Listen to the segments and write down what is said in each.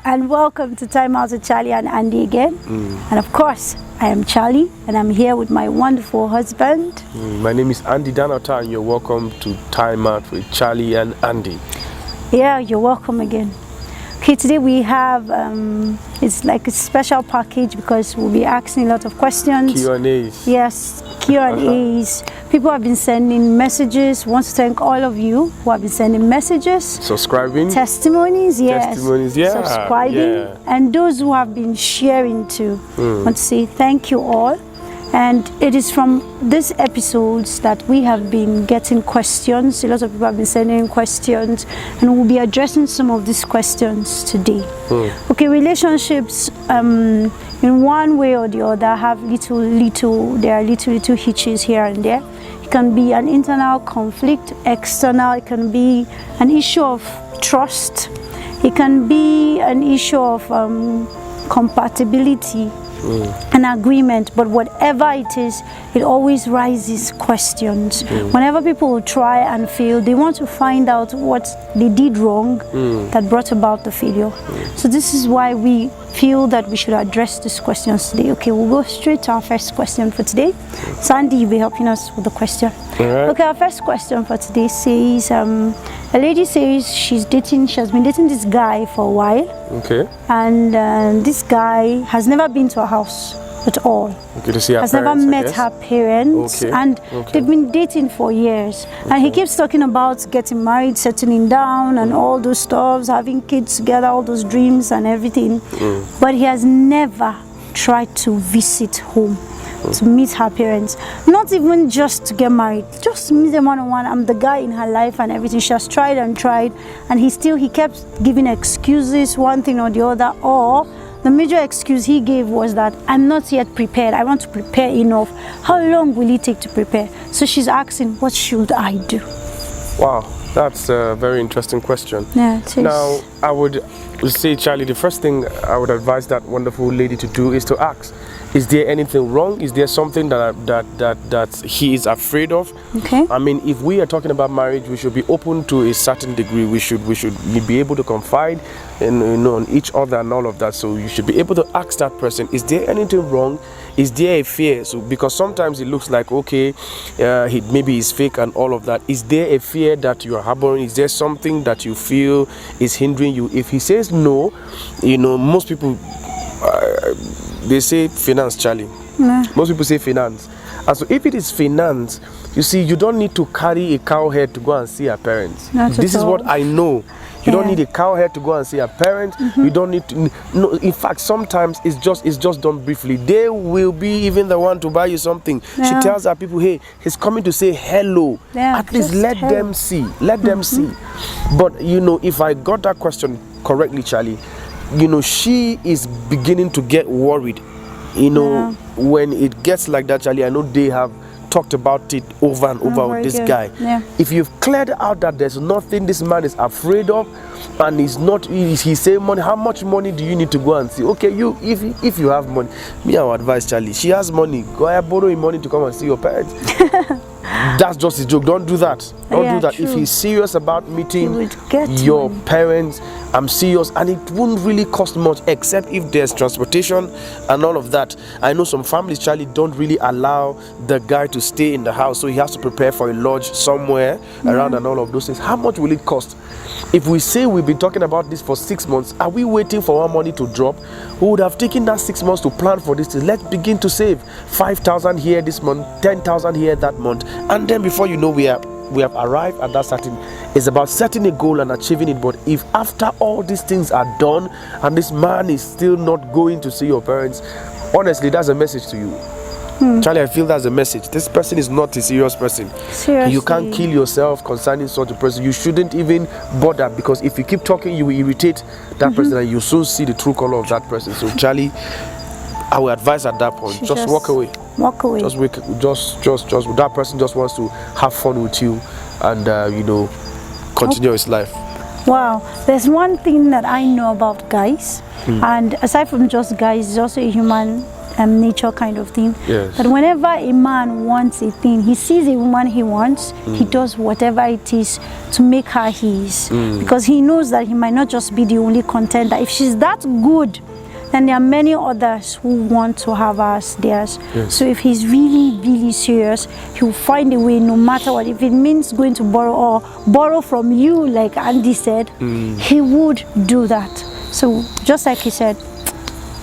and welcome to Time Out with Chaly and Andy again. And of course, I am Chaly and I'm here with my wonderful husband. My name is Andy Danota and you're welcome to Time Out with Chaly and Andy. Yeah, you're welcome again. Okay, today we have, it's like a special package because we'll be asking a lot of questions. Q&As. Yes, Q&As. People have been sending messages. Want to thank all of you who have been sending messages. Subscribing. Testimonies, yes. Testimonies, yeah. Subscribing. Yeah. And those who have been sharing too. Want to say thank you all. And it is from these episodes that we have been getting questions. A lot of people have been sending questions, and we'll be addressing some of these questions today. Okay, relationships, in one way or the other, have there are little hitches here and there. It can be an internal conflict, external. It can be an issue of trust. It can be an issue of compatibility. An agreement, but whatever it is, it always raises questions. Whenever people try and fail, they want to find out what they did wrong that brought about the failure. So this is why we feel that we should address these questions today. Okay, we'll go straight to our first question for today. Sandy, you'll be helping us with the question. Okay, our first question for today says, a lady says she has been dating this guy for a while. Okay. And this guy has never been to her house at all. Okay, to see her has parents, never met her parents. Okay. And they've been dating for years. And he keeps talking about getting married, settling down, and all those stuff, having kids together, all those dreams and everything. But he has never tried to visit home, to meet her parents. Not even just to get married, just to meet them one-on-one. I'm the guy in her life and everything. She has tried and tried, and he kept giving excuses, one thing or the other. Or the major excuse he gave was that I'm not yet prepared. I want to prepare enough. How long will it take to prepare? So she's asking, what should I do? Wow, that's a very interesting question. Yeah, it is. Now, I would say, Chaly, the first thing I would advise that wonderful lady to do is to ask, is there anything wrong? Is there something that he is afraid of? Okay. I mean, if we are talking about marriage, we should be open to a certain degree. We should be able to confide on each other and all of that. So you should be able to ask that person, is there anything wrong? Is there a fear? So because sometimes it looks like, okay, maybe he's fake and all of that. Is there a fear that you are harboring? Is there something that you feel is hindering you? If he says no, most people they say finance, Chaly. Most people say finance. And so if it is finance, you see, you don't need to carry a cow head to go and see her parents. This is what I know. You don't need a cow head to go and see her parents. You don't need to. No, in fact, sometimes it's just done briefly. They will be even the one to buy you something. She tells her people, hey, he's coming to say hello. At least let them see. Let them see. But if I got that question correctly, Chaly, she is beginning to get worried. When it gets like that, Chaly, I know they have talked about it over and over with this guy. If you've cleared out that there's nothing this man is afraid of, and he's saying money, how much money do you need to go and see? Okay, if you have money, me I would advise Chaly, she has money, go ahead, borrow him money to come and see your parents. That's just a joke. Don't do that. Don't do that. True. If he's serious about meeting your parents, I'm serious, and it wouldn't really cost much except if there's transportation and all of that. I know some families, Chaly, don't really allow the guy to stay in the house, so he has to prepare for a lodge somewhere around and all of those things. How much will it cost? If we say we've been talking about this for 6 months, are we waiting for our money to drop? We would have taken that 6 months to plan for this. Let's begin to save 5,000 here this month, 10,000 here that month, and then before you know, we have arrived at that certain. It's about setting a goal and achieving it. But if after all these things are done and this man is still not going to see your parents, honestly, that's a message to you. Chaly, I feel that's a message. This person is not a serious person. Seriously. You can't kill yourself concerning such a person. You shouldn't even bother, because if you keep talking, you will irritate that person, and you soon see the true color of that person. So, Chaly, I will advise at that point, just walk away. Walk away. Just that person just wants to have fun with you and continue his life. Wow, there's one thing that I know about guys, and aside from just guys, he's also a human nature kind of thing. Yes. But whenever a man wants a thing, he sees a woman he wants, he does whatever it is to make her his. Because he knows that he might not just be the only contender. If she's that good, then there are many others who want to have her as theirs. Yes. So if he's really, really serious, he'll find a way no matter what. If it means going to borrow from you, like Andy said, he would do that. So just like he said,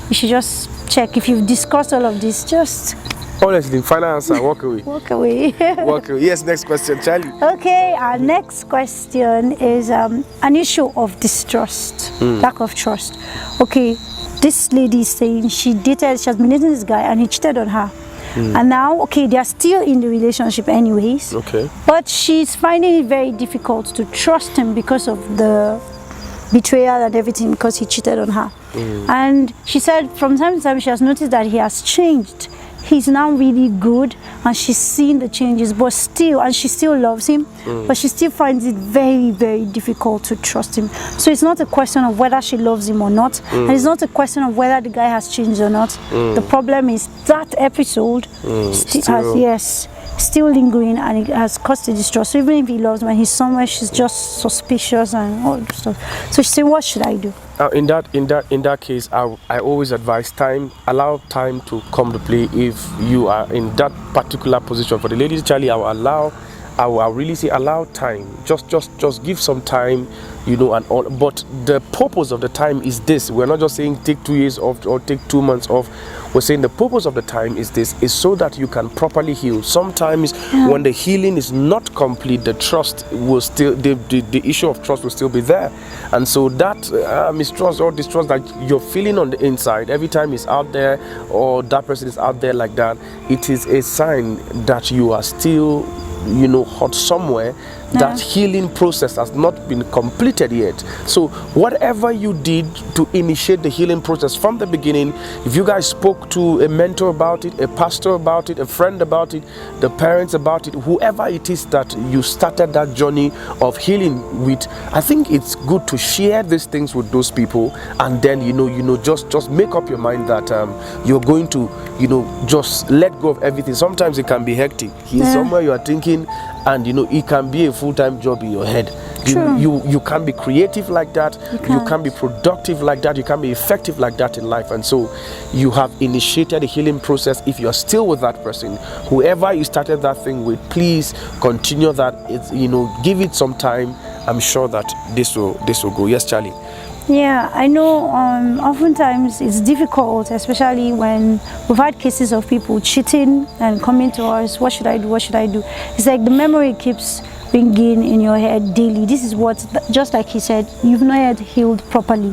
you should just check. If you've discussed all of this, just Honestly, final answer, walk away. walk away. Walk away. Yes, next question, Charlie. Okay, our next question is an issue of distrust, lack of trust. Okay, this lady is saying she has been dating this guy and he cheated on her. And now, okay, they are still in the relationship anyways. Okay. But she's finding it very difficult to trust him because of the betrayal and everything, because he cheated on her. And she said from time to time she has noticed that he has changed. He's now really good and she's seen the changes, but still, and she still loves him, but she still finds it very, very difficult to trust him. So it's not a question of whether she loves him or not, and it's not a question of whether the guy has changed or not. The problem is that episode still lingering, and it has caused a distrust. So even if he loves, when he's somewhere, she's just suspicious and all that stuff. So she said, what should I do? In that case, I always advise allow time to come to play. If you are in that particular position, for the ladies, Charlie, I will really say allow time. Just give some time, and all. But the purpose of the time is this. We're not just saying take 2 years off or take 2 months off. We're saying the purpose of the time is this, is so that you can properly heal. Sometimes when the healing is not complete, the trust will still, the issue of trust will still be there. And so that mistrust or distrust that you're feeling on the inside, every time it's out there or that person is out there like that, it is a sign that you are still hurt somewhere. That healing process has not been completed yet. So whatever you did to initiate the healing process from the beginning, if you guys spoke to a mentor about it, a pastor about it, a friend about it, the parents about it, whoever it is that you started that journey of healing with, I think it's good to share these things with those people, and then just make up your mind that you're going to just let go of everything. Sometimes it can be hectic. He's somewhere you are thinking, and it can be a full-time job in your head. You can't be creative like that. You can't be productive like that. You can't be effective like that in life. And so you have initiated a healing process. If you are still with that person, whoever you started that thing with, please continue that. It's, give it some time. I'm sure that this will go. Yes, Charlie. Yeah, I know oftentimes it's difficult, especially when we've had cases of people cheating and coming to us, what should I do, what should I do? It's like the memory keeps ringing in your head daily. This is what, just like he said, you've not yet healed properly.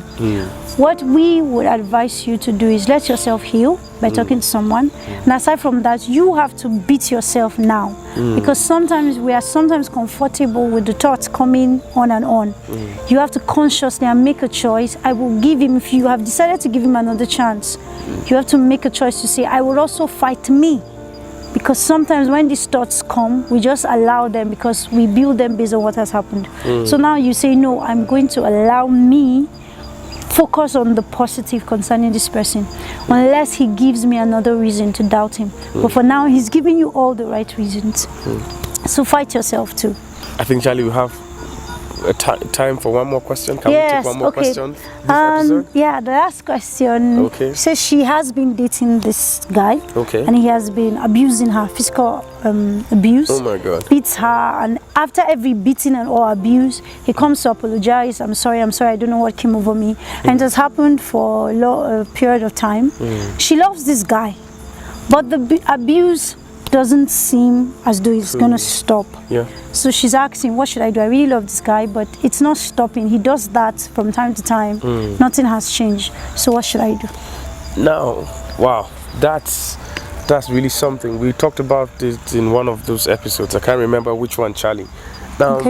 What we would advise you to do is let yourself heal by talking to someone. And aside from that, you have to beat yourself now. Because sometimes we are comfortable with the thoughts coming on and on. You have to consciously and make a choice. I will give him, if you have decided to give him another chance, you have to make a choice to say, I will also fight me. Because sometimes when these thoughts come, we just allow them because we build them based on what has happened. So now you say, no, I'm going to allow me focus on the positive concerning this person, unless he gives me another reason to doubt him. But for now, he's giving you all the right reasons. So fight yourself too. I think, Charlie, we have time for one more question. Can we take one more question this episode? Yeah, the last question says she has been dating this guy, and he has been abusing her, physical abuse. Oh my God. Beats her, and after every beating and or abuse, he comes to apologize. I'm sorry, I don't know what came over me. And it has happened for a period of time. She loves this guy, but the abuse doesn't seem as though it's gonna stop. So she's asking, what should I do? I really love this guy, but it's not stopping. He does that from time to time. Nothing has changed. So what should I do? Now, wow, that's really something. We talked about it in one of those episodes. I can't remember which one, Charlie. Now,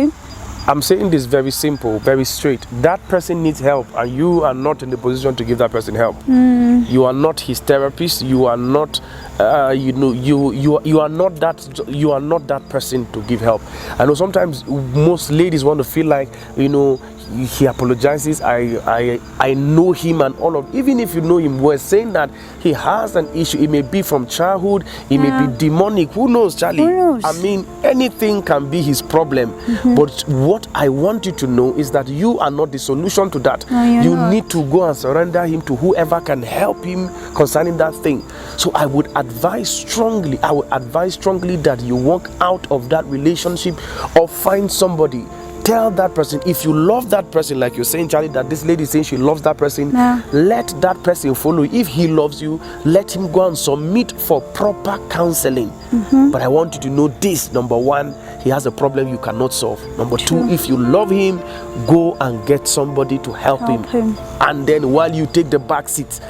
I'm saying this very simple, very straight. That person needs help, and you are not in the position to give that person help. You are not his therapist. You are not, you are not that person to give help. I know sometimes most ladies want to feel like, he apologizes. I know him and all of, even if you know him, we're saying that he has an issue. It may be from childhood, it may be demonic. Who knows, Charlie? Who knows? I mean, anything can be his problem. But what I want you to know is that you are not the solution to that. No, you not. need to go and surrender him to whoever can help him concerning that thing. So I would advise strongly that you walk out of that relationship or find somebody. Tell that person, if you love that person, like you're saying, Charlie, that this lady is saying she loves that person, let that person follow. If he loves you, let him go and submit for proper counseling. But I want you to know this: number one, he has a problem you cannot solve. Number two, if you love him, go and get somebody to help him. And then while you take the back seat,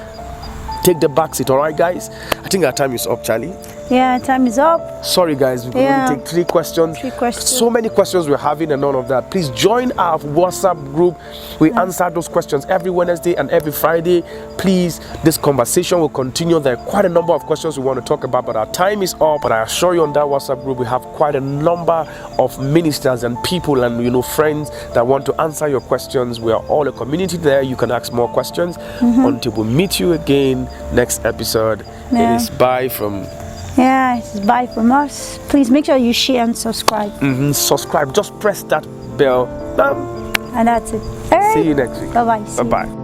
all right, guys? I think our time is up, Charlie. Yeah, time is up. Sorry, guys, we can only take 3 questions. 3 questions. So many questions we're having and none of that. Please join our WhatsApp group. We answer those questions every Wednesday and every Friday. Please, this conversation will continue. There are quite a number of questions we want to talk about, but our time is up. But I assure you, on that WhatsApp group, we have quite a number of ministers and people and friends that want to answer your questions. We are all a community there. You can ask more questions. Until we meet you again next episode. It is bye from. Yeah, it's bye from us. Please make sure you share and subscribe. Subscribe. Just press that bell. And that's it. All right. See you next week. Bye-bye. Bye-bye.